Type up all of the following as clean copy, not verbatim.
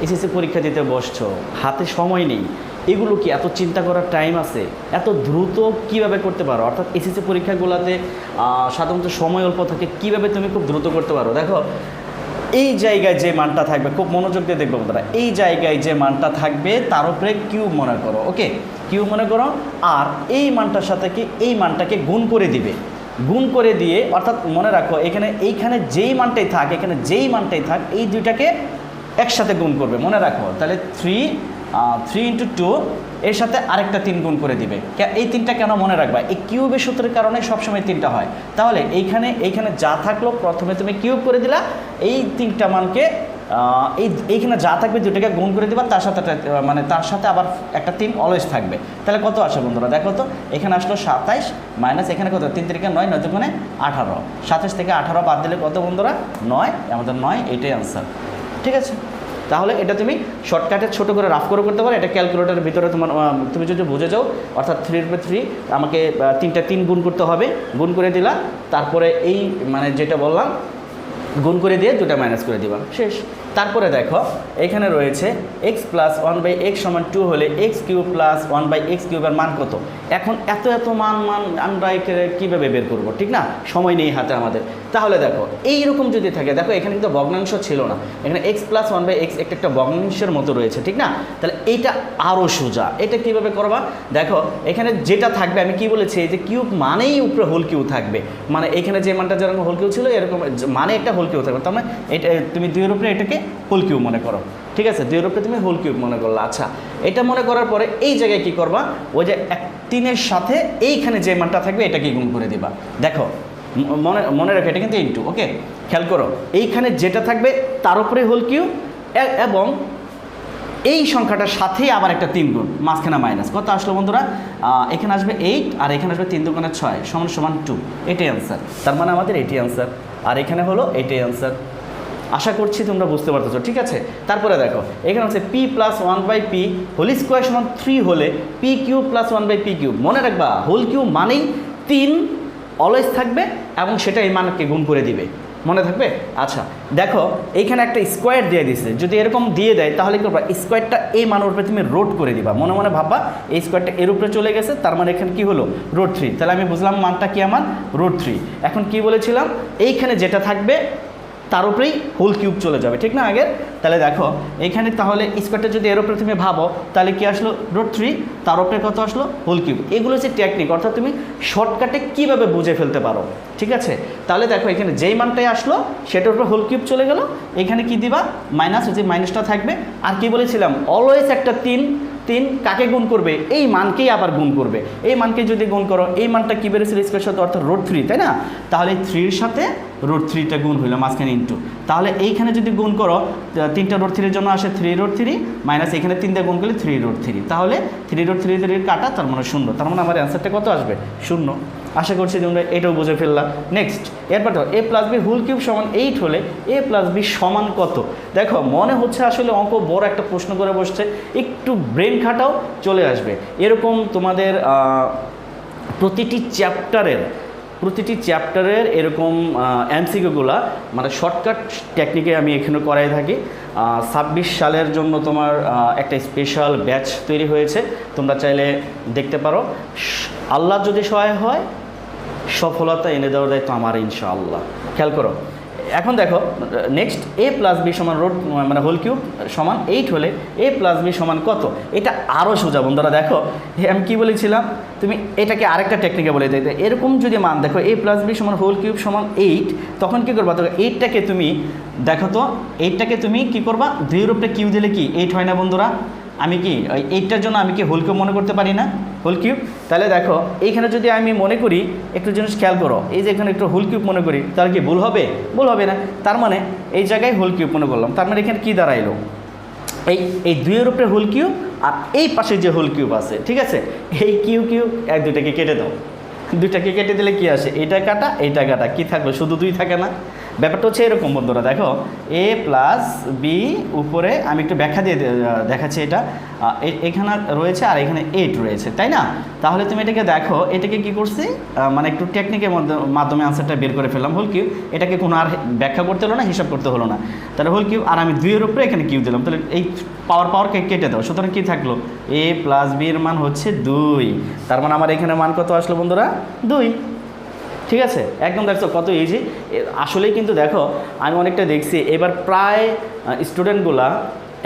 SSC পরীক্ষা দিতে বসছো, হাতে সময় নেই, এগুলো কি এত চিন্তা করার টাইম আছে? এত দ্রুত কিভাবে করতে পারো? অর্থাৎ এসএসসি পরীক্ষাগুলোতে সাধারণত সময় অল্প থাকে, কিভাবে তুমি খুব দ্রুত করতে পারো? দেখো, এই জায়গায় যে মানটা থাকবে, খুব মনোযোগ দিয়ে দেখবো বন্ধুরা, এই জায়গায় যে মানটা থাকবে তার উপরে কিউব মনে করো, ওকে, কিউব মনে করো, আর এই মানটার সাথে কি এই মানটাকে গুণ করে দিবে, গুণ করে দিয়ে, অর্থাৎ মনে রাখো এইখানে যেই মানটাই থাক, এখানে যেই মানটাই থাক, এই দুইটাকে একসাথে গুণ করবে, মনে রাখো। তাহলে 3 × 2 এর সাথে আরেকটা 3 গুণ করে দিবে। এই 3টা কেন মনে রাখবা? এই কিউবের সূত্রের কারণে সবসময় 3টা হয়। তাহলে এইখানে যা থাকলো প্রথমে তুমি কিউব করে দিলা, এই 3টা মানকে এইখানে যা থাকবে দুটোকে গুণ করে দিবা, তার সাথে আবার একটা 3 অলওয়েজ থাকবে। তাহলে কত আসে বন্ধুরা? দেখো তো, এখানে আসলো 27 মাইনাস এখানে কত, 3 3 9, 9 2 18, 27 থেকে 18 বাদ দিলে কত বন্ধুরা? 9, আমাদের 9, এটাই আনসার। ঠিক আছে, তাহলে এটা তুমি শর্টকাটে ছোটো করে রাফ করে করতে পারো। এটা ক্যালকুলেটারের ভিতরে তুমি যদি বুঝে যাও, অর্থাৎ 3/3 আমাকে 3টা 3 গুণ করতে হবে, গুণ করে দিলা, তারপরে এই যেটা বললাম গুণ করে দিয়ে 2টা মাইনাস করে দিবা, শেষ। তারপরে দেখো এখানে রয়েছে x + 1/x = 2 হলে x³ + 1/x³ এর মান কত? এখন এত মান আমরা কীভাবে বের করব? ঠিক না, সময় নেই হাতে আমাদের। তাহলে দেখো এইরকম যদি থাকে, দেখো এখানে কিন্তু ভগ্নাংশ ছিল না, এখানে x + 1/x একটা ভগ্নাংশের মতো রয়েছে, ঠিক না? তাহলে এইটা আরও সোজা। এটা কীভাবে করবা? দেখো এখানে যেটা থাকবে, আমি কি বলেছি, এই যে কিউব মানেই উপরে হোল কিউ থাকবে, মানে এখানে যে মানটা যেরকম হোল কিউ ছিল এরকম মানে একটা হোল কিউ থাকবে। তার মানে এটা তুমি 2 এর উপরে এটাকে হোল কিউব মনে করো, ঠিক আছে? 2 এর উপরে তুমি হোল কিউব মনে করলো। আচ্ছা, এটা মনে করার পরে এই জায়গায় কি করবা? ওই যে 3-এর সাথে এইখানে যে মানটা থাকবে এটাকে গুণ করে দিবা। দেখো মনে রাখো, এটা কিন্তু ইনটু, ওকে, খেয়াল করো, এইখানে যেটা থাকবে তার উপরে হোল কিউব, এবং এই সংখ্যাটার সাথেই আবার একটা 3 গুণ, মাঝখানে মাইনাস। কত আসলো বন্ধুরা? এখানে আসবে 8 আর এখানে আসবে 3 × 2 = 6 = 2, এটাই আনসার। তার মানে আমাদের এটাই আনসার, আর এখানে হলো এটাই আনসার। আশা করছি তোমরা বুঝতে পারতেছো, ঠিক আছে? তারপরে দেখো এখানে হচ্ছে p + 1/p² = 3 হলে p³ + 1/p³। মনে রাখবা, হোল কিউব মানেই 3 অলওয়েজ থাকবে এবং সেটা এই মানকে গুণ করে দিবে, মনে থাকবে? আচ্ছা, দেখো এইখানে একটা স্কোয়ার দিয়ে দিছে, যদি এরকম দিয়ে দেয় তাহলে কি করবা? স্কোয়ারটা এই মানের উপরে তুমি রোড করে দিবা, মনে মনে ভাববা এই স্কোয়ারটা এর উপরে চলে গেছে, তার মানে এখানে কি হলো? √3। তাহলে আমি বুঝলাম মানটা কি আমার? √3। এখন কি বলেছিলাম? এইখানে যেটা থাকবে তার উপরেই হোল কিউব চলে যাবে, ঠিক না আগের? তাহলে দেখো এইখানে, তাহলে স্কোয়ারটা যদি এর উপরে তুমি ভাবো তাহলে কি আসলো? √3, তার উপরে কত আসলো? Whole cube. এগুলো হচ্ছে টেকনিক, অর্থাৎ তুমি শর্টকাটে কীভাবে বুঝে ফেলতে পারো, ঠিক আছে? তাহলে দেখো এখানে যেই মানটাই আসলো সেটার উপরে হোল কিউব চলে গেল, এখানে কি দিবা? মাইনাস, যে মাইনাসটা থাকবে। আর কি বলেছিলাম? অলওয়েজ একটা 3 কাকে গুণ করবে? এই মানকেই আবার গুণ করবে। এই মানকে যদি গুণ করো, এই মানটা কী বেড়েছিল স্কোয়ার সাথে, অর্থাৎ √3, তাই না? তাহলে 3-এর সাথে √3টা গুণ হইলো, মাঝখানে ইনটু। তাহলে এইখানে যদি গুণ করো, 3টা √3-এর জন্য আসে 3√3 মাইনাস এখানে 3 দিয়ে গুণ করলে 3√3, তাহলে 3√3 কাটা, তার মানে 0। তার মানে আমার অ্যান্সারটা কত আসবে? 0। আশা করছি তোমরা এটাও বুঝে ফেললা। নেক্সট, এরপর ধরো a + b হোল কিউব = 8 হলে a + b সমান কত? দেখো মনে হচ্ছে আসলে অঙ্ক বড় একটা প্রশ্ন করে বসছে, একটু ব্রেন খাটাও, চলে আসবে। এরকম তোমাদের প্রতিটি চ্যাপ্টারের এরকম এমসিকিউগুলা শর্টকাট টেকনিকে আমি এখানে করাই থাকি। 26 সালের জন্য তোমার একটা স্পেশাল ব্যাচ তৈরি হয়েছে, তোমরা চাইলে দেখতে পারো। আল্লাহ যদি সহায় হয়, সফলতা এনে দেওয়ার দায়িত্ব আমার, ইনশাআল্লাহ। খেয়াল করো, এখন দেখো next, a + b = whole cube = 8 হলে a + b সমান কত? এটা আরও সোজা বন্ধুরা। দেখো আমি কী বলেছিলাম, তুমি এটাকে আরেকটা টেকনিকে বলে দিতে, এরকম যদি মান দেখো a + b হোল কিউব = 8, তখন কী করবা? তো 8টাকে তুমি দেখো তো, 8টাকে তুমি কী করবা? 2-এর উপরে কিউ দিলে কি 8 হয় না বন্ধুরা? আমি কি ওই 8টার জন্য আমি কি হোল কিউব মনে করতে পারি না? Whole cube. তাহলে দেখো এইখানে যদি আমি মনে করি, একটু জিনিস খেয়াল করো, এই যে এখানে একটু হোল কিউব মনে করি, তাহলে কি ভুল হবে? ভুল হবে না। তার মানে এই জায়গায় হোল কিউব মনে করলাম, তার মানে এখানে কী দাঁড়াইলো? এই 2-এর উপরে হোল কিউব আর এই পাশে যে হোল কিউব আছে, ঠিক আছে? এই কিউব 2টাকে কেটে দাও, 2টাকে কেটে দিলে কি আসে? এইটা কাটা, এইটা কাটা, কী থাকলো? শুধু 2 থাকে না? ব্যাপারটা হচ্ছে এরকম বন্ধুরা, দেখো এ প্লাস বি উপরে আমি একটু ব্যাখ্যা দিয়ে দেখাচ্ছি। এটা এখানে রয়েছে আর এখানে 8 রয়েছে, তাই না? তাহলে তুমি এটাকে দেখো, এটাকে কি করছি, মানে একটু টেকনিকের মাধ্যমে আনসারটা বের করে ফেললাম। হোল কিউব, এটাকে কোনো আর ব্যাখ্যা করতে হলো না, হিসাব করতে হলো না। তাহলে হোল কিউব, আর আমি 2 এর উপরে এখানে কিউব দিলাম, তাহলে এই পাওয়ারকে কেটে দাও। সুতরাং কী থাকলো, এ প্লাস বি এর মান হচ্ছে 2। তার মানে আমার এখানে মান কত আসলো বন্ধুরা, 2। ঠিক আছে, একদম দেখছো কত ইজি। আসলেই কিন্তু দেখো আমি অনেকটা দেখছি এবার প্রায় স্টুডেন্টগুলা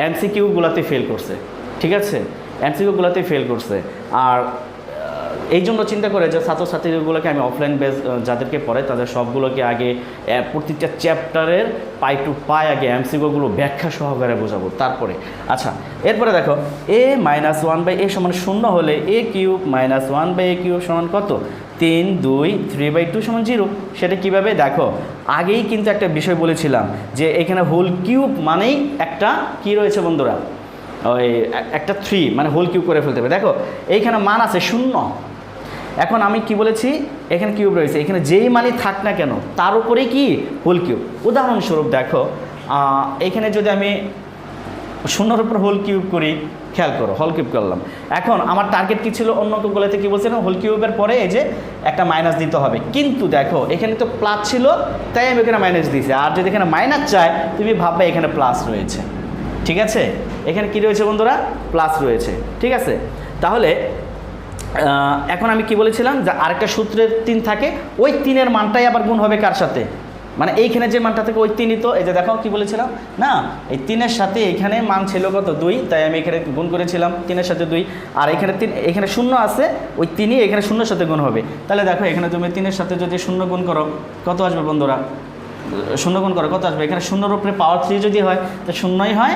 এমসিকিউগুলোতে ফেল করছে। ঠিক আছে, এমসিকিউগুলোতে ফেল করছে। আর এই জন্য চিন্তা করে যে ছাত্রছাত্রীগুলোকে আমি অফলাইন বেস যাদেরকে পড়ে তাদের সবগুলোকে আগে প্রত্যেকটা চ্যাপ্টারের পাই টু পাই আগে এমসিকিউগুলো ব্যাখ্যা সহকারে বোঝাবো তারপরে। আচ্ছা, এরপরে দেখো a - 1/a সমান 0 হলে a cube minus 1/a cube সমান কত, 3 2 3/2 সমান 0। সেটা কীভাবে দেখো, আগেই কিন্তু একটা বিষয় বলেছিলাম যে এখানে হোল কিউব মানেই একটা কি রয়েছে বন্ধুরা, ওই একটা 3 মানে হোল কিউব করে ফেলতে হবে। দেখো এইখানে মান আছে 0, এখন আমি কি বলেছি, এখানে কিউব রয়েছে, এখানে যেই মানই থাক না কেন তার উপরেই কি হোল কিউব। উদাহরণস্বরূপ দেখো এখানে যদি আমি 0-এর উপর হোল কিউব করি, খেয়াল করো হোল কিউব করলাম। এখন আমার টার্গেট কি ছিল, অন্য গুলোতে কি বলছিলাম, হোল কিউবের পরে এই যে একটা মাইনাস দিতে হবে, কিন্তু দেখো এখানে তো প্লাস ছিল তাই আমি এখানে মাইনাস দিয়েছি। আর যদি এখানে মাইনাস চাই তুমি ভাববে এখানে প্লাস রয়েছে। ঠিক আছে, এখানে কি রয়েছে বন্ধুরা, প্লাস রয়েছে। ঠিক আছে, তাহলে এখন আমি কি বলেছিলাম যে আরেকটা সূত্রের 3 থাকে, ওই 3-এর মানটাই আবার গুণ হবে কার সাথে, মানে এইখানে যে মানটা থাকে ওই 3ই তো, এই যে দেখো কি বলেছিলাম না, এই 3-এর সাথে এইখানে মান ছিল কত, 2, তাই আমি এখানে গুণ করেছিলাম 3-এর সাথে 2। আর এখানে 3, এখানে 0 আছে, ওই 3ই এখানে 0-এর সাথে গুণ হবে। তাহলে দেখো এখানে তুমি 3-এর সাথে যদি 0 গুণ করো কত আসবে বন্ধুরা, 0 গুণ করো কত আসবে, এখানে 0-এর উপরে পাওয়ার 3 যদি হয় তো 0ই হয়,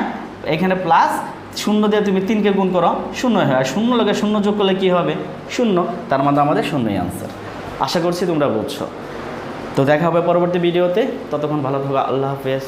এখানে প্লাস 0 দিয়ে তুমি 3কে গুণ করো 0 হয়, আর 0 লগে 0 যোগ করলে কী হবে, 0। তার মধ্যে আমাদের 0ই আনসার। আশা করছি তোমরা বুঝছো। তো দেখা হবে পরবর্তী ভিডিওতে, ততক্ষণ ভালো থাকো, আল্লাহ হাফেজ।